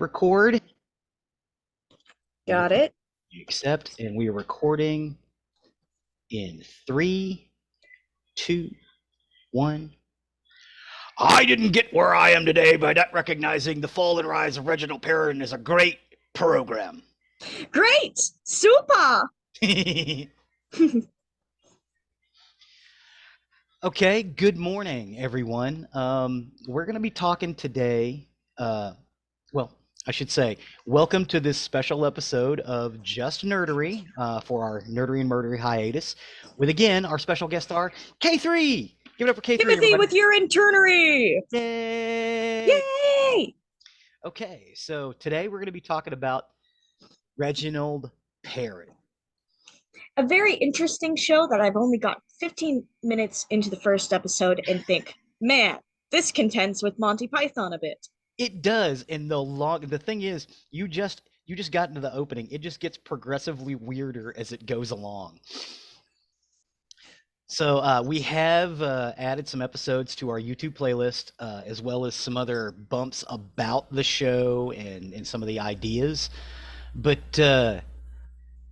record. Got it. You accept, and we are recording in three, two, one. I didn't get where I am today by not recognizing The Fall and Rise of Reginald Perrin is a great program. Great! Super! Okay, good morning, everyone. We're going to be talking today. Well, I should say, welcome to this special episode of Just Nerdery for our Nerdery and Murdery hiatus. With again, our special guest star, K3. Give it up for K3, Timothy everybody. with your internery! Yay! Yay! Okay, so today we're going to be talking about Reginald Perrin. A very interesting show that I've only got 15 minutes into the first episode and think, man, this contends with Monty Python a bit. It does, and the thing is, you just got into the opening. It just gets progressively weirder as it goes along. So we have added some episodes to our YouTube playlist, as well as some other bumps about the show and some of the ideas. But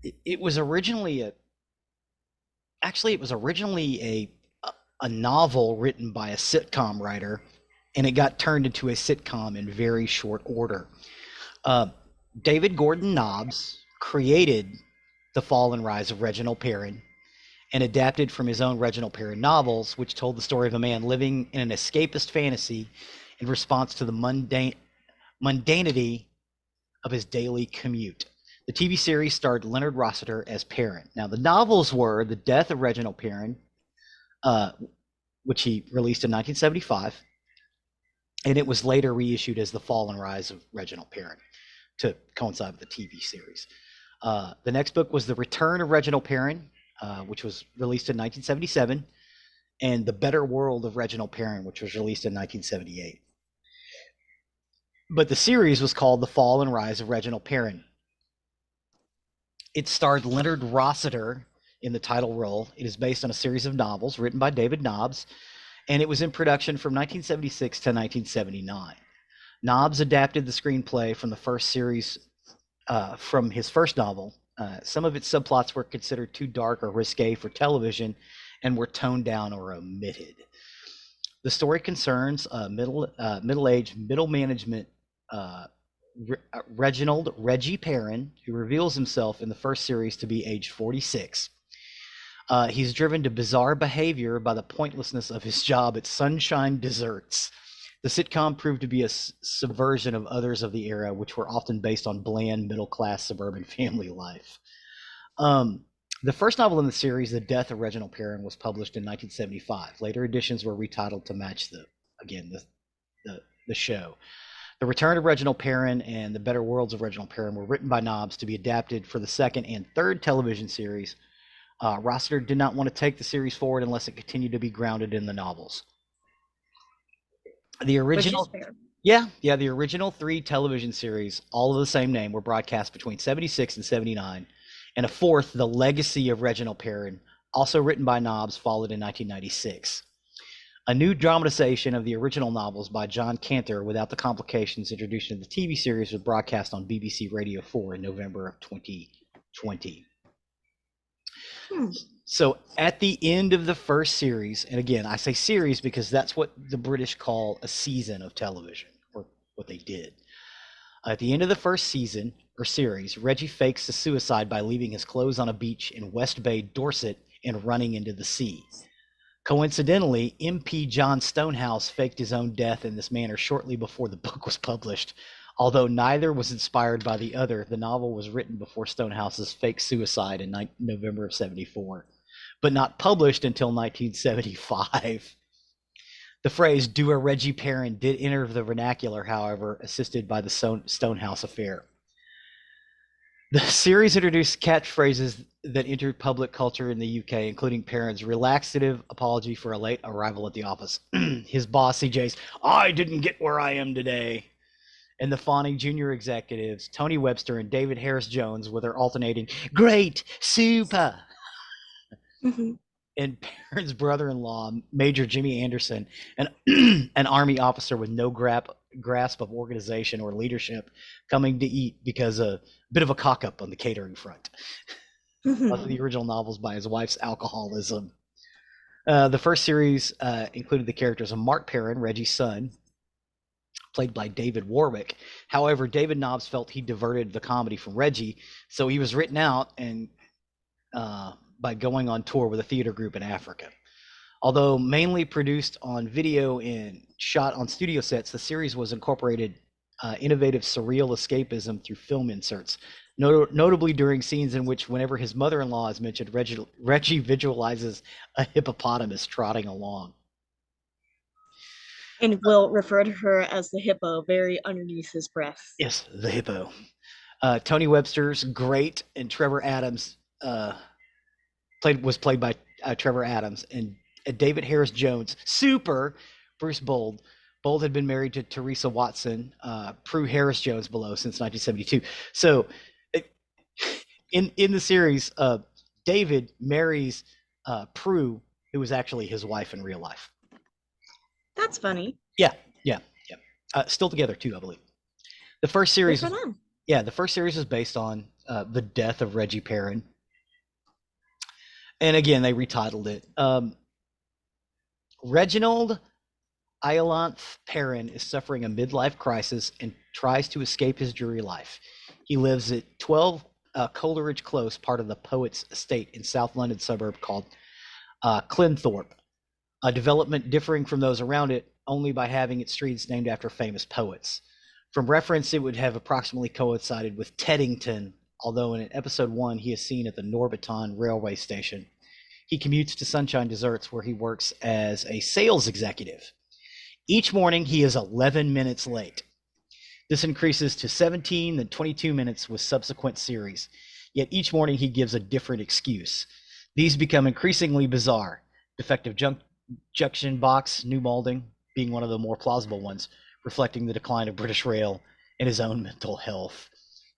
it was originally a novel written by a sitcom writer, and it got turned into a sitcom in very short order. David Gordon Nobbs created The Fall and Rise of Reginald Perrin and adapted from his own Reginald Perrin novels, which told the story of a man living in an escapist fantasy in response to the mundanity of his daily commute. The TV series starred Leonard Rossiter as Perrin. Now, the novels were The Death of Reginald Perrin, which he released in 1975, and it was later reissued as The Fall and Rise of Reginald Perrin to coincide with the TV series. The next book was The Return of Reginald Perrin, which was released in 1977, and The Better World of Reginald Perrin, which was released in 1978. But the series was called The Fall and Rise of Reginald Perrin. It starred Leonard Rossiter in the title role. It is based on a series of novels written by David Nobbs, and it was in production from 1976 to 1979. Nobbs adapted the screenplay from the first series from his first novel. Some of its subplots were considered too dark or risque for television and were toned down or omitted. The story concerns middle-aged, middle management Reginald Reggie Perrin, who reveals himself in the first series to be aged 46. He's driven to bizarre behavior by the pointlessness of his job at Sunshine Desserts. The sitcom proved to be a subversion of others of the era, which were often based on bland, middle-class suburban family life. The first novel in the series, The Death of Reginald Perrin, was published in 1975. Later editions were retitled to match the show. The Return of Reginald Perrin and The Better Worlds of Reginald Perrin were written by Nobbs to be adapted for the second and third television series. Rossiter did not want to take the series forward unless it continued to be grounded in the novels. The original, the original 3 television series, all of the same name, were broadcast between 76 and 79, and a fourth, The Legacy of Reginald Perrin, also written by Nobbs, followed in 1996. A new dramatization of the original novels by John Cantor, without the complications introduced in the TV series, was broadcast on BBC Radio 4 in November of 2020. So at the end of the first series, and again, I say series because that's what the British call a season of television, or what they did. At the end of the first season, or series, Reggie fakes a suicide by leaving his clothes on a beach in West Bay, Dorset, and running into the sea. Coincidentally, MP John Stonehouse faked his own death in this manner shortly before the book was published. Although neither was inspired by the other, the novel was written before Stonehouse's fake suicide in November of 74, but not published until 1975. The phrase "do a Reggie Perrin" did enter the vernacular, however, assisted by the Stonehouse affair. The series introduced catchphrases that entered public culture in the UK, including Perrin's relaxative apology for a late arrival at the office, his boss CJ's "I didn't get where I am today," and the fawning junior executives Tony Webster and David Harris Jones with their alternating "great," "super." and Perrin's brother-in-law, Major Jimmy Anderson, an an army officer with no grasp of organization or leadership, coming to eat because a bit of a cock-up on the catering front. The original novels by his wife's alcoholism. The first series included the characters of Mark Perrin, Reggie's son, played by David Warwick. However, David Knobs felt he diverted the comedy from Reggie, so he was written out and by going on tour with a theater group in Africa. Although mainly produced on video and shot on studio sets, the series was incorporated innovative surreal escapism through film inserts, notably during scenes in which whenever his mother-in-law is mentioned, Reggie visualizes a hippopotamus trotting along. And will refer to her as the hippo very underneath his breath. Yes, the hippo. Tony Webster's great, and Trevor Adams was played by Trevor Adams, and David Harris Jones, super Bruce Bold. Bold had been married to Teresa Watson, Prue Harris Jones below since 1972. So in the series, David marries Prue, who was actually his wife in real life. That's funny. Yeah. Still together too, I believe. The first series, the first series is based on the death of Reggie Perrin, and again they retitled it. Reginald Perrin is suffering a midlife crisis and tries to escape his dreary life. He lives at 12 Coleridge Close, part of the Poets' Estate in South London suburb called Clinthorpe, a development differing from those around it only by having its streets named after famous poets. From reference, it would have approximately coincided with Teddington, although in episode 1 he is seen at the Norbiton railway station. He commutes to Sunshine Desserts, where he works as a sales executive. Each morning he is 11 minutes late. This increases to 17 then 22 minutes with subsequent series. Yet each morning he gives a different excuse. These become increasingly bizarre. Defective junction box, new molding being one of the more plausible ones, reflecting the decline of British Rail and his own mental health.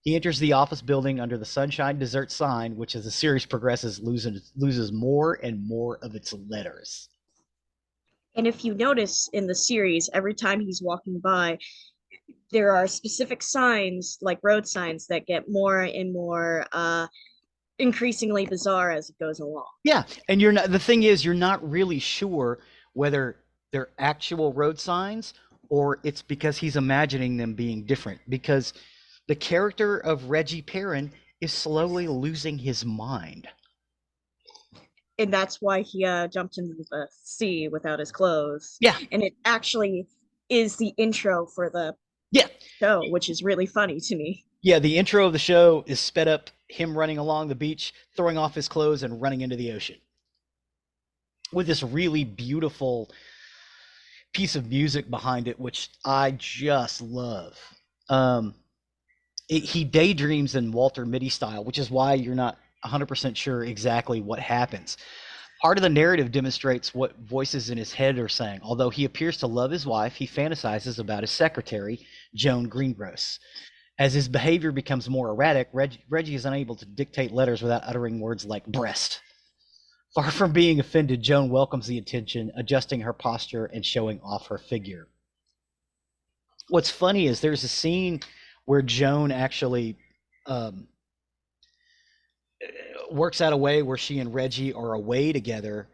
He enters the office building under the Sunshine Dessert sign, which as the series progresses loses more and more of its letters. And if you notice in the series, every time he's walking by, there are specific signs, like road signs, that get more and more increasingly bizarre as it goes along. Yeah, and the thing is, you're not really sure whether they're actual road signs or it's because he's imagining them being different, because the character of Reggie Perrin is slowly losing his mind. And that's why he jumped into the sea without his clothes. Yeah. And it actually is the intro for the show, which is really funny to me. Yeah, the intro of the show is sped up him running along the beach, throwing off his clothes and running into the ocean, with this really beautiful piece of music behind it, which I just love. He daydreams in Walter Mitty style, which is why you're not 100% sure exactly what happens. Part of the narrative demonstrates what voices in his head are saying. Although he appears to love his wife, he fantasizes about his secretary, Joan Greengross. As his behavior becomes more erratic, Reggie is unable to dictate letters without uttering words like breast. Far from being offended, Joan welcomes the attention, adjusting her posture and showing off her figure. What's funny is there's a scene where Joan actually works out a way where she and Reggie are away together,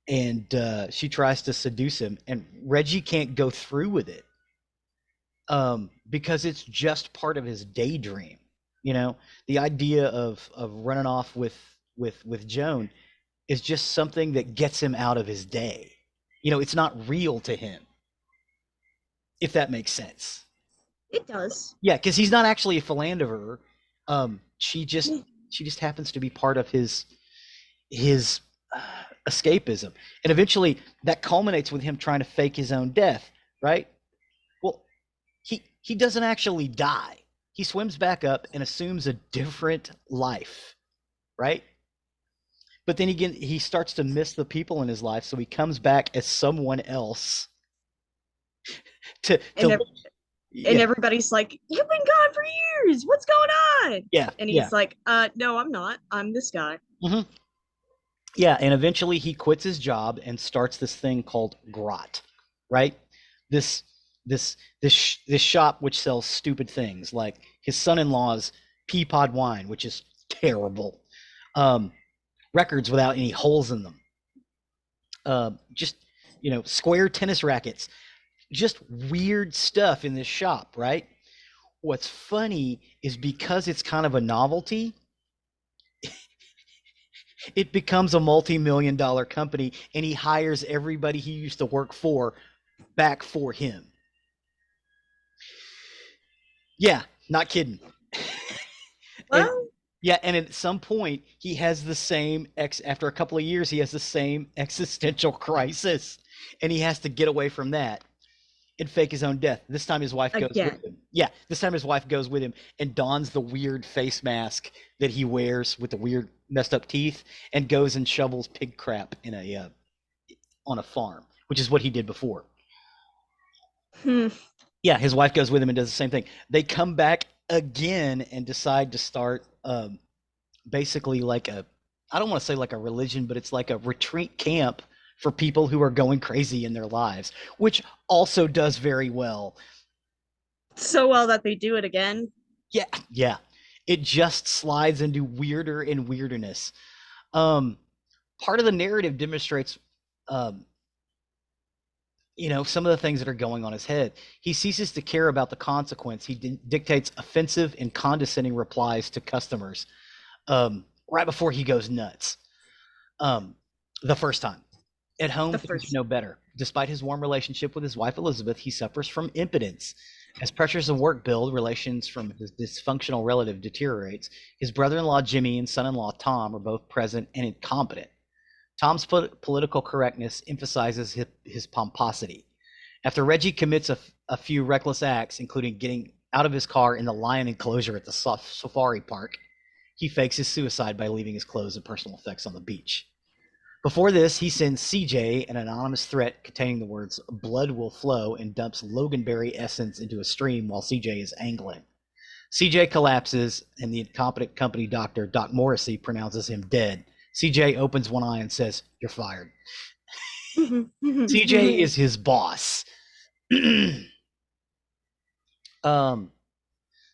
and she tries to seduce him, and Reggie can't go through with it because it's just part of his daydream. You know, the idea of running off with Joan is just something that gets him out of his day. You know, it's not real to him, if that makes sense. It does. Yeah, because he's not actually a philanderer. She just happens to be part of his escapism, and eventually that culminates with him trying to fake his own death. Right? Well, he doesn't actually die. He swims back up and assumes a different life. Right? But then again, he starts to miss the people in his life, so he comes back as someone else. And everybody's like, "You've been gone for years. What's going on?" Yeah. And he's like, "No, I'm not. I'm this guy." Mm-hmm. Yeah, and eventually he quits his job and starts this thing called Grot, right? This this shop which sells stupid things like his son-in-law's Peapod wine, which is terrible. Um, Records without any holes in them. Just square tennis rackets. Just weird stuff in this shop, right? What's funny is because it's kind of a novelty, it becomes a multi-million-dollar company, and he hires everybody he used to work for back for him. Yeah, not kidding. And Well, yeah, and at some point he has the same after a couple of years he has the same existential crisis, and he has to get away from that and fake his own death. This time his wife goes with again. him. Yeah, this time his wife goes with him and dons the weird face mask that he wears with the weird messed up teeth and goes and shovels pig crap in a on a farm, which is what he did before. Hmm. Yeah, his wife goes with him and does the same thing. They come back again and decide to start basically like a, I don't want to say like a religion, but it's like a retreat camp for people who are going crazy in their lives, which also does very well. So well that they do it again. Yeah, yeah. It just slides into weirder and weirderness. Um, Part of the narrative demonstrates, um, some of the things that are going on his head. He ceases to care about the consequence. He dictates offensive and condescending replies to customers right before he goes nuts. Um, the first time. At home, The things first. are no better. Despite his warm relationship with his wife Elizabeth, he suffers from impotence. As pressures of work build, relations from his dysfunctional relative deteriorates. His brother-in-law Jimmy and son-in-law Tom are both present and incompetent. Tom's political correctness emphasizes his pomposity. After Reggie commits a few reckless acts, including getting out of his car in the lion enclosure at the safari park, he fakes his suicide by leaving his clothes and personal effects on the beach. Before this, he sends CJ an anonymous threat containing the words "blood will flow" and dumps loganberry essence into a stream while CJ is angling. CJ collapses, and the incompetent company doctor, Doc Morrissey, pronounces him dead. CJ opens one eye and says, "You're fired." CJ is his boss. um,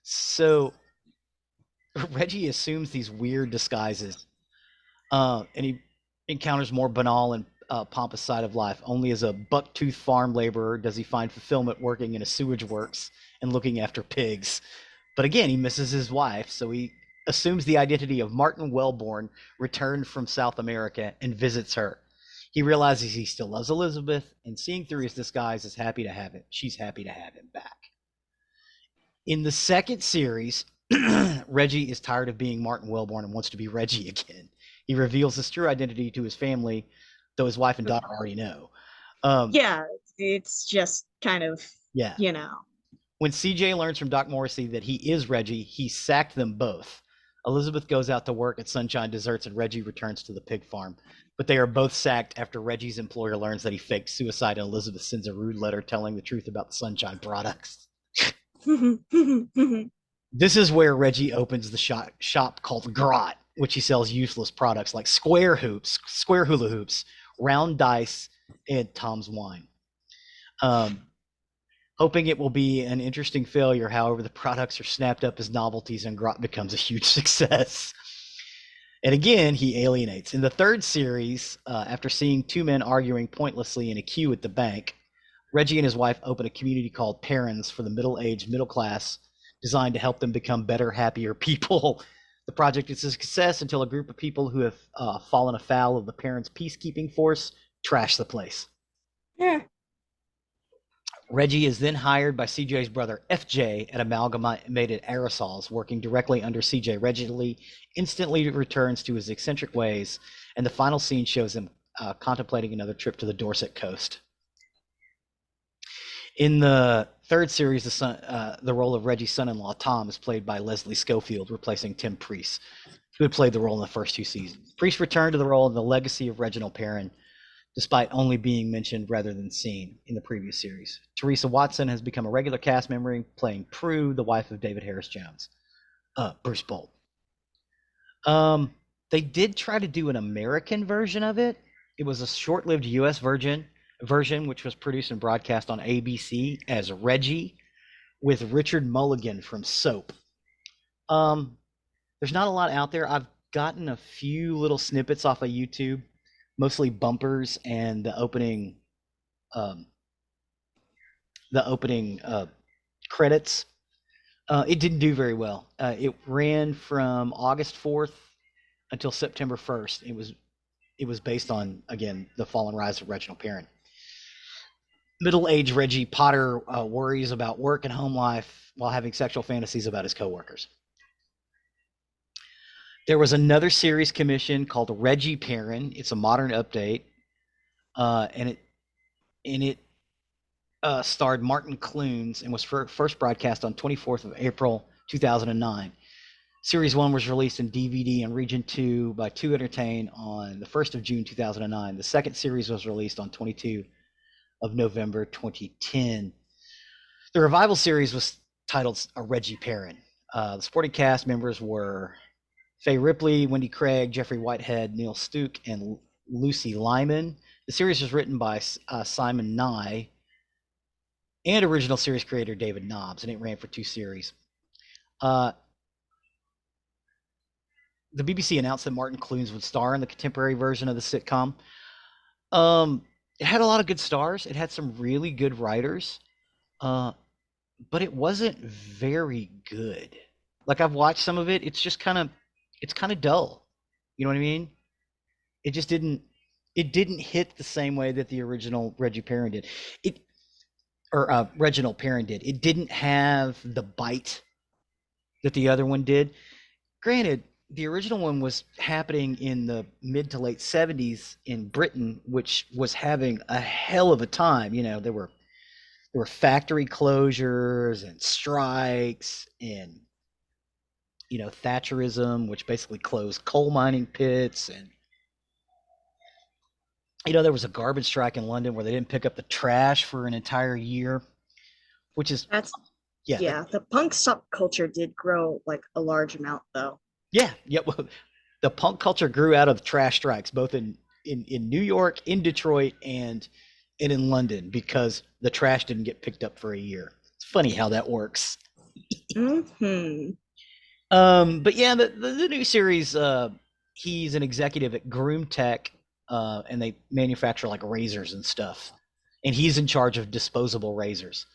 so Reggie assumes these weird disguises, and he encounters more banal and pompous side of life. Only as a buck-toothed farm laborer does he find fulfillment working in a sewage works and looking after pigs. But again, he misses his wife, so he assumes the identity of Martin Wellborn, returned from South America, and visits her. He realizes he still loves Elizabeth, and seeing through his disguise is happy to have it. She's happy to have him back. In the second series, Reggie is tired of being Martin Wellborn and wants to be Reggie again. He reveals his true identity to his family, though his wife and daughter already know. Yeah, it's just kind of, Yeah. you know. When CJ learns from Doc Morrissey that he is Reggie, he sacked them both. Elizabeth goes out to work at Sunshine Desserts and Reggie returns to the pig farm. But they are both sacked after Reggie's employer learns that he faked suicide and Elizabeth sends a rude letter telling the truth about the Sunshine products. This is where Reggie opens the shop called Grot, which he sells useless products like square hula hoops, round dice, and Tom's wine. Hoping it will be an interesting failure, however, the products are snapped up as novelties and Grot becomes a huge success. And again, he alienates. In the third series, after seeing two men arguing pointlessly in a queue at the bank, Reggie and his wife open a community called Perrins for the middle-aged middle class, designed to help them become better, happier people. The project is a success until a group of people who have fallen afoul of the Perrins peacekeeping force trash the place. Yeah. Reggie is then hired by CJ's brother FJ at Amalgamated Aerosols, working directly under CJ. Reggie instantly returns to his eccentric ways, and the final scene shows him contemplating another trip to the Dorset coast. In the third series, the role of Reggie's son-in-law, Tom, is played by Leslie Schofield, replacing Tim Priest, who had played the role in the first two seasons. Priest returned to the role in The Legacy of Reginald Perrin, despite only being mentioned rather than seen in the previous series. Teresa Watson has become a regular cast member, playing Prue, the wife of David Harris Jones. Bruce Bolt. The They did try to do an American version of it. It was a short-lived U.S. version, which was produced and broadcast on ABC as Reggie with Richard Mulligan from Soap. Um, there's not a lot out there. I've gotten a few little snippets off of YouTube, mostly bumpers and um, the opening credits. It didn't do very well. It ran from August 4th until September 1st. It was based on, again, the fall and rise of Reginald Perrin. Middle-aged Reggie Potter worries about work and home life while having sexual fantasies about his coworkers. There was another series commissioned called Reggie Perrin. It's a modern update, and it starred Martin Clunes and was first broadcast on 24th of April 2009. Series 1 was released in DVD on Region 2 by 2 Entertain on the 1st of June 2009. The second series was released on 22 of November 2010. The revival series was titled Reggie Perrin. The supporting cast members were Faye Ripley, Wendy Craig, Jeffrey Whitehead, Neil Stuke, and Lucy Lyman. The series was written by Simon Nye and original series creator David Knobs, and it ran for 2 series. The BBC announced that Martin Clunes would star in the contemporary version of the sitcom. It had a lot of good stars. It had some really good writers, but it wasn't very good. Like, I've watched some of it. It's just it's kind of dull. You know what I mean? It just didn't hit the same way that the original Reggie Perrin did. Reginald Perrin did. It didn't have the bite that the other one did. Granted, the original one was happening in the mid to late 70s in Britain, which was having a hell of a time. There were factory closures and strikes and Thatcherism, which basically closed coal mining pits, and there was a garbage strike in London where they didn't pick up the trash for an entire year, which is That's yeah. yeah, the punk subculture did grow like a large amount though. Yeah. Well, the punk culture grew out of the trash strikes, both in New York, in Detroit, and in London, because the trash didn't get picked up for a year. It's funny how that works. Mm-hmm. But yeah, the new series, he's an executive at Groom Tech, and they manufacture like razors and stuff, and he's in charge of disposable razors.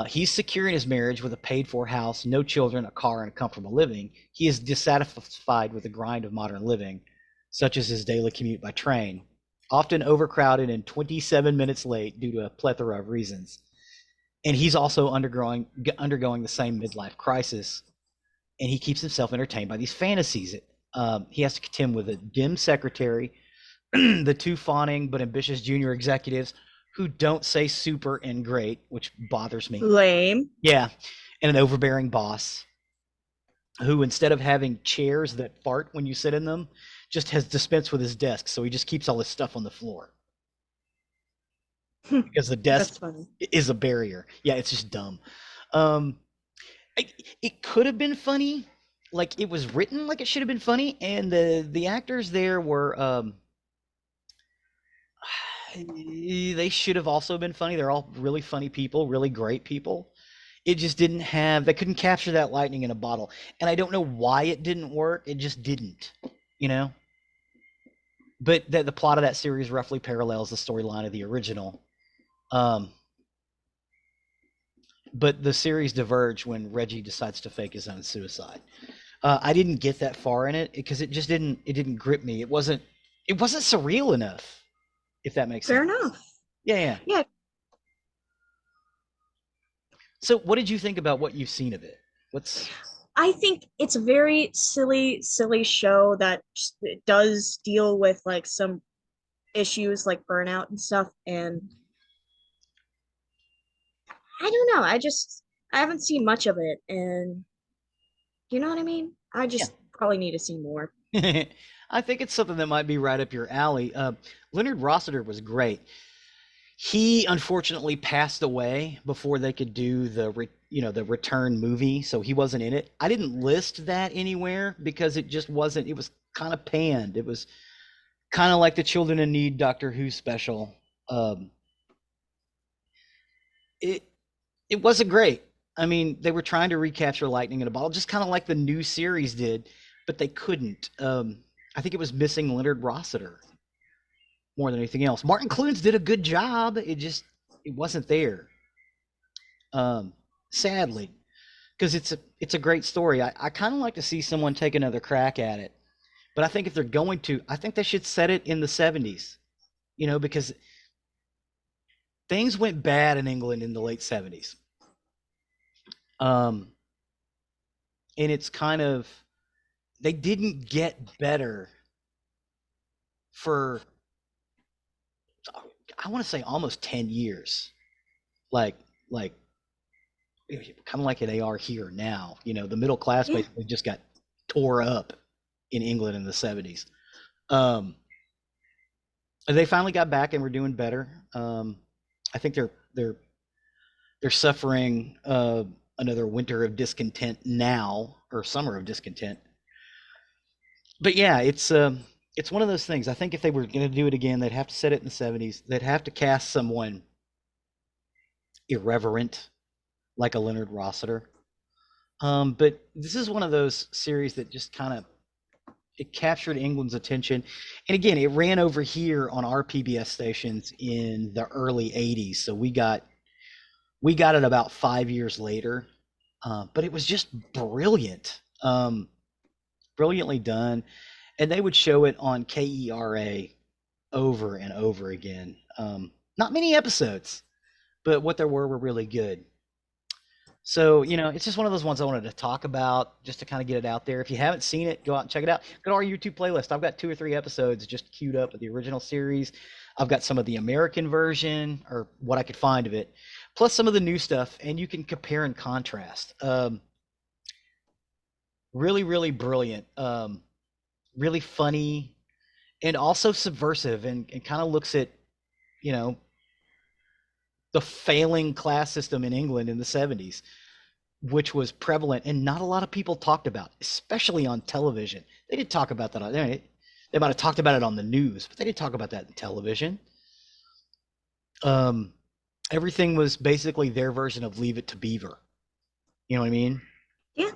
He's secure in his marriage with a paid-for house, no children, a car, and a comfortable living. He is dissatisfied with the grind of modern living, such as his daily commute by train, often overcrowded and 27 minutes late due to a plethora of reasons. And he's also undergoing the same midlife crisis, and he keeps himself entertained by these fantasies. He has to contend with a dim secretary, the 2 fawning but ambitious junior executives who don't say super and great, which bothers me. Lame. Yeah, and an overbearing boss who, instead of having chairs that fart when you sit in them, just has dispensed with his desk, so he just keeps all his stuff on the floor because the desk is a barrier. Yeah, it's just dumb. It could have been funny, like it was written like it should have been funny, and the actors there were they should have also been funny. They're all really funny people, really great people. It just didn't have, they couldn't capture that lightning in a bottle. And I don't know why it didn't work. It just didn't, you know? But the plot of that series roughly parallels the storyline of the original. But the series diverged when Reggie decides to fake his own suicide. I didn't get that far in it because it didn't grip me. It wasn't surreal enough, if that makes Fair sense. enough. Yeah. Yeah. So what did you think about what you've seen of it? I think it's a very silly show that does deal with like some issues like burnout and stuff. And I don't know. I haven't seen much of it. And you know what I mean? I just probably need to see more. I think it's something that might be right up your alley. Leonard Rossiter was great. He unfortunately passed away before they could do the return movie, so he wasn't in it. I didn't list that anywhere because it just wasn't. It was kind of panned. It was kind of like the Children in Need Doctor Who special. Um, it it wasn't great. I mean, they were trying to recapture lightning in a bottle, just kind of like the new series did, but they couldn't. I think it was missing Leonard Rossiter more than anything else. Martin Clunes did a good job. It wasn't there. Um, Sadly, because it's a great story. I kind of like to see someone take another crack at it. But I think if they're going to, I think they should set it in the 70s. Because things went bad in England in the late 70s. Um, and it's kind of they didn't get better for I want to say almost 10 years. Like like kind of like they are here now. The middle class Yeah. basically just got tore up in England in the 70s. Um, they finally got back and we're doing better. I think they're suffering another winter of discontent now, or summer of discontent. But yeah, it's one of those things. I think if they were going to do it again, they'd have to set it in the 70s. They'd have to cast someone irreverent like a Leonard Rossiter. But this is one of those series that just kind of it captured England's attention. And again, it ran over here on our PBS stations in the early 80s. So we got it about 5 years later. But it was just brilliant. Brilliantly done. And they would show it on KERA over and over again. Not many episodes, but what there were really good. So, it's just one of those ones I wanted to talk about just to kind of get it out there. If you haven't seen it, go out and check it out. Go to our YouTube playlist. I've got 2 or 3 episodes just queued up with the original series. I've got some of the American version or what I could find of it, plus some of the new stuff, and you can compare and contrast. Really, really brilliant. Really funny and also subversive and kind of looks at, you know, the failing class system in England in the 70s, which was prevalent and not a lot of people talked about, especially on television. They didn't talk about that they might have talked about it on the news, but they didn't talk about that in television. Um, Everything was basically their version of Leave It to Beaver. You know what I mean? Yeah.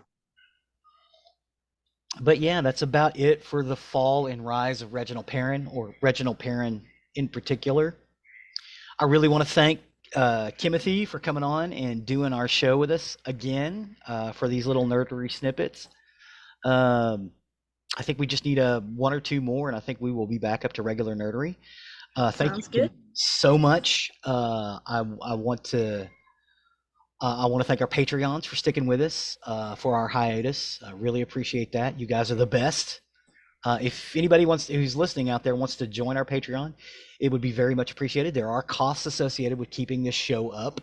But yeah, that's about it for the fall and rise of Reginald Perrin, or Reginald Perrin in particular. I really want to thank Timothy for coming on and doing our show with us again for these little nerdery snippets. Um, I think we just need one or two more, and I think we will be back up to regular nerdery. Thank you Sounds good. so much. I want to thank our Patreons for sticking with us for our hiatus. I really appreciate that. You guys are the best. If anybody who's listening out there wants to join our Patreon, it would be very much appreciated. There are costs associated with keeping this show up.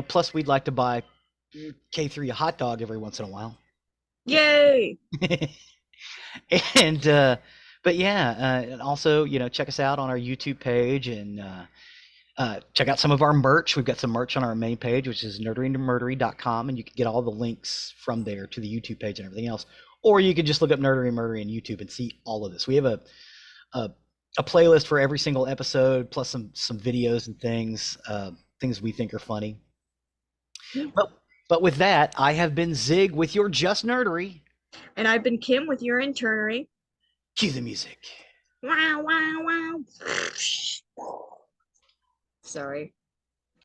Plus we'd like to buy K3 a hot dog every once in a while. Yay! And but yeah, and also check us out on our YouTube page and check out some of our merch. We've got some merch on our main page, which is nerderyandmurdery.com, and you can get all the links from there to the YouTube page and everything else. Or you could just look up Nerdery and Murdery on YouTube and see all of this. We have a playlist for every single episode, plus some videos and things we think are funny. Yeah. But with that, I have been Zig with your Just Nerdery. And I've been Kim with your internery. Cue the music. Wow, wow, wow. Sorry.